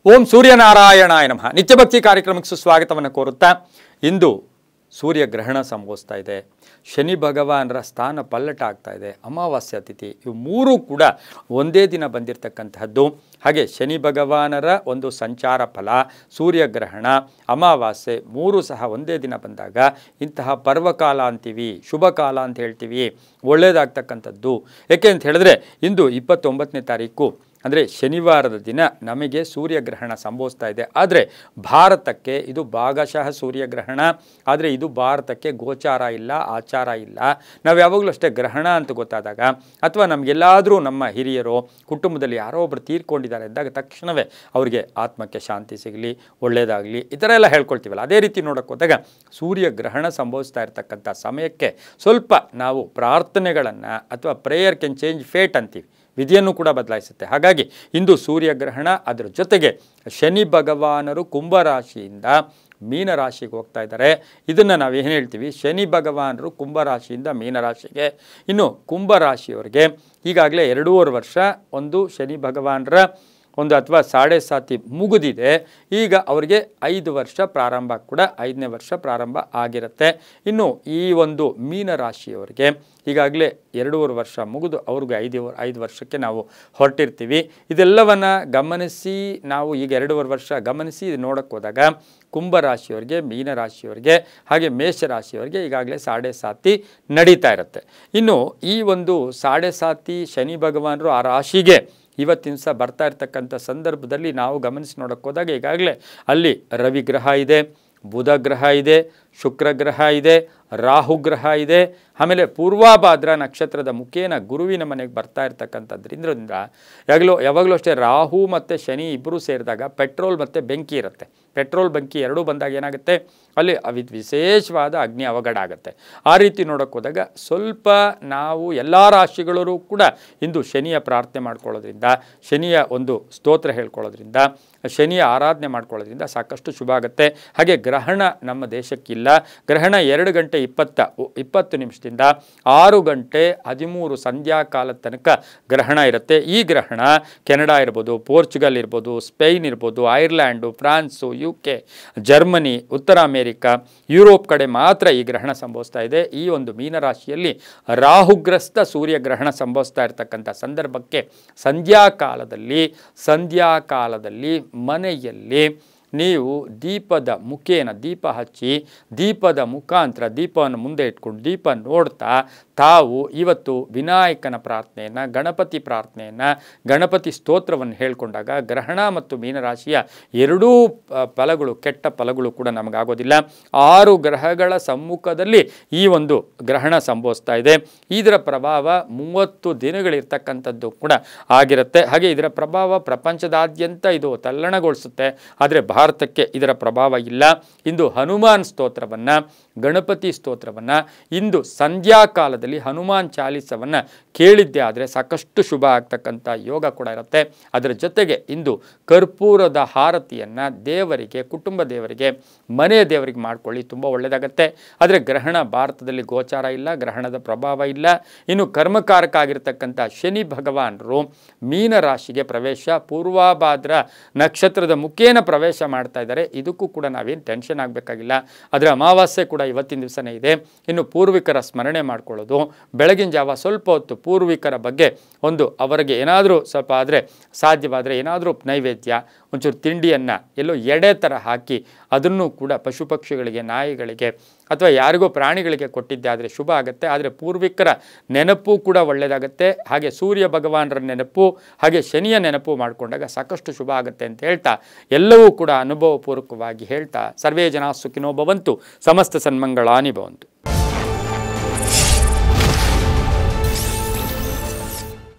ಓಂ ಸೂರ್ಯನಾರಾಯಣಾಯ ನಮಃ. ನಿತ್ಯಭಕ್ತಿ ಕಾರ್ಯಕ್ರಮಕ್ಕೆ ಸುಸ್ವಾಗತವನ್ನು ಕೋರುತ್ತಾ ಇಂದು ಸೂರ್ಯಗ್ರಹಣ ಸಂಭವಿಸ್ತಾ ಇದೆ. ಶನಿ ಭಗವಾನರ ಸ್ಥಾನ ಪಲ್ಲಟ ಆಗ್ತಾ ಇದೆ. ಅಮಾವಾಸ್ಯ ತಿಥಿ ಇವು ಮೂರೂ ಕೂಡ ಒಂದೇ ದಿನ ಬಂದಿರತಕ್ಕಂತಹದ್ದು. ಹಾಗೆ ಶನಿ ಭಗವಾನರ ಒಂದು ಸಂಚಾರ ಫಲ, ಸೂರ್ಯಗ್ರಹಣ, ಅಮಾವಾಸ್ಯೆ ಮೂರೂ ಸಹ ಒಂದೇ ದಿನ ಬಂದಾಗ ಇಂತಹ ಪರ್ವಕಾಲ ಅಂತೀವಿ, ಶುಭ ಕಾಲ ಅಂತ ಹೇಳ್ತೀವಿ, ಒಳ್ಳೆಯದಾಗ್ತಕ್ಕಂಥದ್ದು. ಏಕೆ ಅಂತ ಹೇಳಿದ್ರೆ ಇಂದು 29ನೇ ತಾರೀಕು ಅಂದರೆ ಶನಿವಾರದ ದಿನ ನಮಗೆ ಸೂರ್ಯಗ್ರಹಣ ಸಂಭವಿಸ್ತಾ ಇದೆ. ಆದರೆ ಭಾರತಕ್ಕೆ ಇದು ಭಾಗಶಃ ಸೂರ್ಯಗ್ರಹಣ. ಆದರೆ ಇದು ಭಾರತಕ್ಕೆ ಗೋಚಾರ ಇಲ್ಲ, ಆಚಾರ ಇಲ್ಲ. ನಾವು ಯಾವಾಗಲೂ ಅಷ್ಟೇ ಗ್ರಹಣ ಅಂತ ಗೊತ್ತಾದಾಗ ಅಥವಾ ನಮಗೆಲ್ಲಾದರೂ ನಮ್ಮ ಹಿರಿಯರು ಕುಟುಂಬದಲ್ಲಿ ಯಾರೋ ಒಬ್ಬರು ತೀರ್ಕೊಂಡಿದ್ದಾರೆ ಅಂದಾಗ ತಕ್ಷಣವೇ ಅವರಿಗೆ ಆತ್ಮಕ್ಕೆ ಶಾಂತಿ ಸಿಗಲಿ, ಒಳ್ಳೆಯದಾಗಲಿ, ಈ ಥರ ಎಲ್ಲ ಹೇಳ್ಕೊಳ್ತೀವಲ್ಲ. ಅದೇ ರೀತಿ ನೋಡೋಕ್ಕೆ ಹೋದಾಗ ಸೂರ್ಯಗ್ರಹಣ ಸಂಭವಿಸ್ತಾ ಇರತಕ್ಕಂಥ ಸಮಯಕ್ಕೆ ಸ್ವಲ್ಪ ನಾವು ಪ್ರಾರ್ಥನೆಗಳನ್ನು ಅಥವಾ ಪ್ರೇಯರ್ ಕ್ಯಾನ್ ಚೇಂಜ್ ಫೇಟ್ ಅಂತೀವಿ, ವಿಧಿಯನ್ನು ಕೂಡ ಬದಲಾಯಿಸುತ್ತೆ. ಹಾಗಾಗಿ ಇಂದು ಸೂರ್ಯಗ್ರಹಣ, ಅದರ ಜೊತೆಗೆ ಶನಿ ಭಗವಾನರು ಕುಂಭರಾಶಿಯಿಂದ ಮೀನರಾಶಿಗೆ ಹೋಗ್ತಾ ಇದ್ದಾರೆ. ಇದನ್ನು ನಾವೇನು ಹೇಳ್ತೀವಿ, ಶನಿ ಭಗವಾನರು ಕುಂಭರಾಶಿಯಿಂದ ಮೀನರಾಶಿಗೆ. ಇನ್ನು ಕುಂಭರಾಶಿಯವರಿಗೆ ಈಗಾಗಲೇ 2.5 ವರ್ಷ ಒಂದು ಶನಿ ಭಗವಾನರ ಒಂದು ಅಥವಾ 7.5 ಮುಗಿದಿದೆ. ಈಗ ಅವರಿಗೆ 5 ವರ್ಷ ಪ್ರಾರಂಭ ಕೂಡ 5ನೇ ವರ್ಷ ಪ್ರಾರಂಭ ಆಗಿರುತ್ತೆ. ಇನ್ನು ಈ ಒಂದು ಮೀನರಾಶಿಯವರಿಗೆ ಈಗಾಗಲೇ 2.5 ವರ್ಷ ಮುಗಿದು ಅವ್ರಿಗೆ 5 ವರ್ಷಕ್ಕೆ ನಾವು ಹೊರಟಿರ್ತೀವಿ. ಇದೆಲ್ಲವನ್ನು ಗಮನಿಸಿ ನಾವು ಈಗ 2.5 ವರ್ಷ ಗಮನಿಸಿ ನೋಡೋಕ್ಕೆ ಹೋದಾಗ ಕುಂಭರಾಶಿಯವರಿಗೆ, ಮೀನರಾಶಿಯವರಿಗೆ ಹಾಗೆ ಮೇಷರಾಶಿಯವರಿಗೆ ಈಗಾಗಲೇ 7.5 ನಡೀತಾ ಇರುತ್ತೆ. ಇನ್ನು ಈ ಒಂದು 7.5 ಶನಿ ಭಗವಾನರು ಆ ರಾಶಿಗೆ ಇವತ್ತಿನ ಸಹ ಬರ್ತಾ ಇರ್ತಕ್ಕಂಥ ಸಂದರ್ಭದಲ್ಲಿ ನಾವು ಗಮನಿಸಿ ನೋಡೋಕ್ಕೆ ಹೋದಾಗ ಈಗಾಗಲೇ ಅಲ್ಲಿ ರವಿ ಗ್ರಹ ಇದೆ, ಬುಧ ಗ್ರಹ ಇದೆ, ಶುಕ್ರ ಗ್ರಹ ಇದೆ, ರಾಹು ಗ್ರಹ ಇದೆ. ಆಮೇಲೆ ಪೂರ್ವಾಭಾದ್ರ ನಕ್ಷತ್ರದ ಮುಖೇನ ಗುರುವಿನ ಮನೆಗೆ ಬರ್ತಾ ಇರ್ತಕ್ಕಂಥದ್ರಿಂದ ಯಾವಾಗಲೂ ಅಷ್ಟೇ ರಾಹು ಮತ್ತು ಶನಿ ಇಬ್ಬರೂ ಸೇರಿದಾಗ ಪೆಟ್ರೋಲ್ ಮತ್ತು ಬೆಂಕಿ ಇರುತ್ತೆ. ಪೆಟ್ರೋಲ್ ಬೆಂಕಿ ಎರಡೂ ಬಂದಾಗ ಏನಾಗುತ್ತೆ, ಅಲ್ಲಿ ವಿಶೇಷವಾದ ಅಗ್ನಿ ಅವಘಡ ಆಗುತ್ತೆ. ಆ ರೀತಿ ನೋಡೋಕ್ಕೆ ಹೋದಾಗ ಸ್ವಲ್ಪ ನಾವು ಎಲ್ಲ ರಾಶಿಗಳೂ ಕೂಡ ಇಂದು ಶನಿಯ ಪ್ರಾರ್ಥನೆ ಮಾಡ್ಕೊಳ್ಳೋದ್ರಿಂದ, ಶನಿಯ ಒಂದು ಸ್ತೋತ್ರ ಹೇಳ್ಕೊಳ್ಳೋದ್ರಿಂದ, ಶನಿಯ ಆರಾಧನೆ ಮಾಡ್ಕೊಳ್ಳೋದ್ರಿಂದ ಸಾಕಷ್ಟು ಶುಭ ಆಗುತ್ತೆ. ಹಾಗೆ ಗ್ರಹಣ ನಮ್ಮ ದೇಶಕ್ಕಿಲ್ಲ. ಗ್ರಹಣ 2 ಗಂಟೆ 20 ನಿಮಿಷದಿಂದ 6 ಗಂಟೆ 13 ಸಂಧ್ಯಾಕಾಲದ ತನಕ ಗ್ರಹಣ ಇರುತ್ತೆ. ಈ ಗ್ರಹಣ ಕೆನಡಾ ಇರ್ಬೋದು, ಪೋರ್ಚುಗಲ್ ಇರ್ಬೋದು, ಸ್ಪೇನ್ ಇರ್ಬೋದು, ಐರ್ಲ್ಯಾಂಡು, ಫ್ರಾನ್ಸು, UK, ಜರ್ಮನಿ, ಉತ್ತರ ಅಮೇರಿಕಾ, ಯುರೋಪ್ ಕಡೆ ಮಾತ್ರ ಈ ಗ್ರಹಣ ಸಂಭವಿಸ್ತಾ ಇದೆ. ಈ ಒಂದು ಮೀನರಾಶಿಯಲ್ಲಿ ರಾಹುಗ್ರಸ್ತ ಸೂರ್ಯಗ್ರಹಣ ಸಂಭವಿಸ್ತಾ ಇರತಕ್ಕಂಥ ಸಂದರ್ಭಕ್ಕೆ ಸಂಧ್ಯಾಕಾಲದಲ್ಲಿ ಮನೆಯಲ್ಲಿ ನೀವು ದೀಪದ ಮುಖೇನ ದೀಪ ಹಚ್ಚಿ, ದೀಪದ ಮುಖಾಂತರ ದೀಪವನ್ನು ಮುಂದೆ ಇಟ್ಕೊಂಡು ದೀಪ ನೋಡ್ತಾ ತಾವು ಇವತ್ತು ವಿನಾಯಕನ ಪ್ರಾರ್ಥನೆಯನ್ನು, ಗಣಪತಿ ಪ್ರಾರ್ಥನೆಯನ್ನು, ಗಣಪತಿ ಸ್ತೋತ್ರವನ್ನು ಹೇಳ್ಕೊಂಡಾಗ ಗ್ರಹಣ ಮತ್ತು ಮೀನರಾಶಿಯ ಎರಡೂ ಫಲಗಳು, ಕೆಟ್ಟ ಫಲಗಳು ಕೂಡ ನಮಗಾಗೋದಿಲ್ಲ. 6 ಗ್ರಹಗಳ ಸಮ್ಮುಖದಲ್ಲಿ ಈ ಒಂದು ಗ್ರಹಣ ಸಂಭವಿಸ್ತಾ ಇದೆ. ಇದರ ಪ್ರಭಾವ 30 ದಿನಗಳಿರ್ತಕ್ಕಂಥದ್ದು ಕೂಡ ಆಗಿರುತ್ತೆ. ಹಾಗೆ ಇದರ ಪ್ರಭಾವ ಪ್ರಪಂಚದಾದ್ಯಂತ ಇದು ತಲ್ಲಣಗೊಳಿಸುತ್ತೆ. ಆದರೆ ಭಾರತಕ್ಕೆ ಇದರ ಪ್ರಭಾವ ಇಲ್ಲ. ಇಂದು ಹನುಮಾನ್ ಸ್ತೋತ್ರವನ್ನು, ಗಣಪತಿ ಸ್ತೋತ್ರವನ್ನು ಇಂದು ಸಂಧ್ಯಾಕಾಲದಲ್ಲಿ ಹನುಮಾನ್ ಚಾಲೀಸವನ್ನು ಕೇಳಿದ್ದೆ ಆದರೆ ಸಾಕಷ್ಟು ಶುಭ ಆಗ್ತಕ್ಕಂಥ ಯೋಗ ಕೂಡ ಇರುತ್ತೆ. ಅದರ ಜೊತೆಗೆ ಇಂದು ಕರ್ಪೂರದ ಹಾರತಿಯನ್ನು ದೇವರಿಗೆ, ಕುಟುಂಬ ದೇವರಿಗೆ, ಮನೆಯ ದೇವರಿಗೆ ಮಾಡ್ಕೊಳ್ಳಿ, ತುಂಬ ಒಳ್ಳೆಯದಾಗತ್ತೆ. ಆದರೆ ಗ್ರಹಣ ಭಾರತದಲ್ಲಿ ಗೋಚಾರ ಇಲ್ಲ, ಗ್ರಹಣದ ಪ್ರಭಾವ ಇಲ್ಲ. ಇನ್ನು ಕರ್ಮಕಾರಕ ಆಗಿರ್ತಕ್ಕಂಥ ಶನಿ ಭಗವಾನರು ಮೀನರಾಶಿಗೆ ಪ್ರವೇಶ, ಪೂರ್ವಾಭಾದ್ರ ನಕ್ಷತ್ರದ ಮುಖೇನ ಪ್ರವೇಶ ಮಾಡ್ತಾ ಇದ್ದಾರೆ. ಇದಕ್ಕೂ ಕೂಡ ನಾವೇನು ಟೆನ್ಷನ್ ಆಗಬೇಕಾಗಿಲ್ಲ. ಅದರ ಅಮಾವಾಸ್ಯೆ ಕೂಡ ಇವತ್ತಿನ ದಿವಸನೇ ಇದೆ. ಇನ್ನು ಪೂರ್ವಿಕರ ಸ್ಮರಣೆ ಮಾಡ್ಕೊಳ್ಳೋದು, ಬೆಳಗಿನ ಜಾವ ಸ್ವಲ್ಪ ಹೊತ್ತು ಪೂರ್ವಿಕರ ಬಗ್ಗೆ ಒಂದು ಅವರಿಗೆ ಏನಾದರೂ ಸ್ವಲ್ಪ ಆದರೆ ಸಾಧ್ಯವಾದರೆ ಏನಾದರೂ ನೈವೇದ್ಯ, ಒಂಚೂರು ತಿಂಡಿಯನ್ನು ಎಲ್ಲೋ ಎಡೆ ಥರ ಹಾಕಿ ಅದನ್ನು ಕೂಡ ಪಶು ಪಕ್ಷಿಗಳಿಗೆ, ನಾಯಿಗಳಿಗೆ ಅಥವಾ ಯಾರಿಗೋ ಪ್ರಾಣಿಗಳಿಗೆ ಕೊಟ್ಟಿದ್ದೆ ಆದರೆ ಶುಭ ಆಗುತ್ತೆ. ಆದರೆ ಪೂರ್ವಿಕರ ನೆನಪು ಕೂಡ ಒಳ್ಳೆಯದಾಗುತ್ತೆ. ಹಾಗೆ ಸೂರ್ಯ ಭಗವಾನರ ನೆನಪು, ಹಾಗೆ ಶನಿಯ ನೆನಪು ಮಾಡಿಕೊಂಡಾಗ ಸಾಕಷ್ಟು ಶುಭ ಆಗುತ್ತೆ ಅಂತ ಹೇಳ್ತಾ ಎಲ್ಲವೂ ಕೂಡ ಅನುಭವಪೂರ್ವಕವಾಗಿ ಹೇಳ್ತಾ ಸರ್ವೇ ಜನ ಸುಖಿನೋ ಭವಂತು, ಸಮಸ್ತ ಸನ್ಮಂಗಳಾನಿ ಭವಂತು.